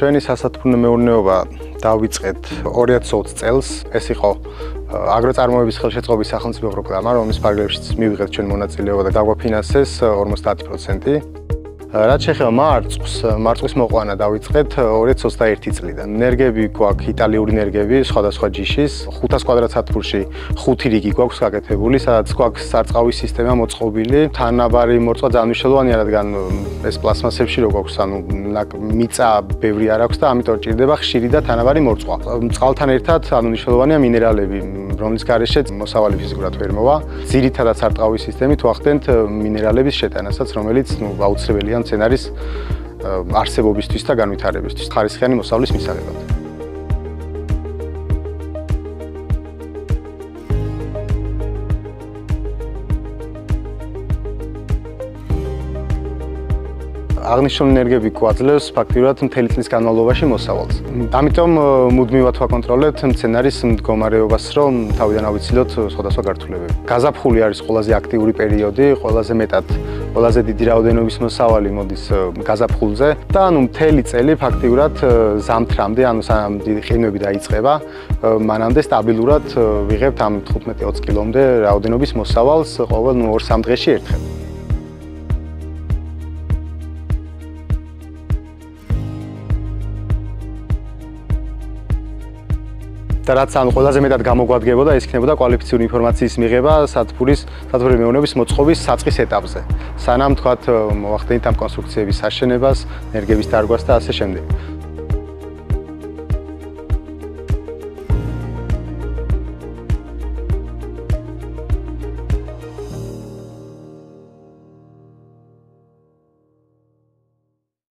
ჩვენი სასათბურნო მეურნეობა დავიწყეთ 2020 წელს. ეს იყო აგროწარმოების ხელშეწყობის სახელმწიფო პროგრამა, რომლის ფარგლებშიც მივიღეთ ჩვენ მონაწილეობა და დაგვაფინანსეს 50%. რაც შეეხება მარწყვის მოყვანა დავიწყეთ 2021 წლიდან. ნერგები გვაქვს იტალიური ნერგები, სხვადასხვა ჯიშის, 500 კვადრატსადგურში 5 რიგი გვაქვს გაკეთებული, სადაც გვაქვს სარწყავი სისტემა მოწყობილი. თანაბარი მორწყვა ძალიან მნიშვნელოვანია, რადგან ეს პლასმასებში რო გვაქვს, ანუ მიწა ბევრი არ აქვს და ამიტომ ჭირდება ხშირი და თანაბარი მორწყვა. წყალთან ერთად, ანუ მნიშვნელოვანია მინერალები, რომლის გარეშეც მოსავალი ფიზიკურად ვერ მოვა. ძირითადად სარწყავი სისტემით ვახდენთ მინერალების შეტანასაც, რომელიც აუცილებელია მცენარის არსებობისთვის და განვითარებისთვის, ხარისხიანი მოსავლის მისაღებად. აღნიშნული ნერგები გვაძლევს ფაქტიურად მთელი წლის განმავლობაში მოსავალს. ამიტომ მუდმივად ვაკონტროლებთ მცენარის მდგომარეობას, რომ თავიდან ავიცილოთ სხვადასხვა გართულებები. გაზაფხული არის ყველაზე აქტიური პერიოდი, ყველაზე დიდი რაოდენობის მოსავალი მოდის გაზაფხულზე და ანუ მთელი წელი ფაქტიურად ზამთრამდე, ანუ სანამ დიდი ყინვები დაიწყება, მანამდე სტაბილურად ვიღებთ ამ 15-20 კილომდე რაოდენობის მოსავალს ყოველ 2-3 დღეში ერთხელ. და რაც ანუ ყველაზე მეტად გამოგვადგებოდა, ეს იქნებოდა კვალიფიციური ინფორმაციის მიღება სათბური მეურნეობის მოწყობის საწყის ეტაპზე. სანამ თქვათ მოვახდენით ამ კონსტრუქციების აშენებას, ნერგების დარგვას და ასე შემდეგ.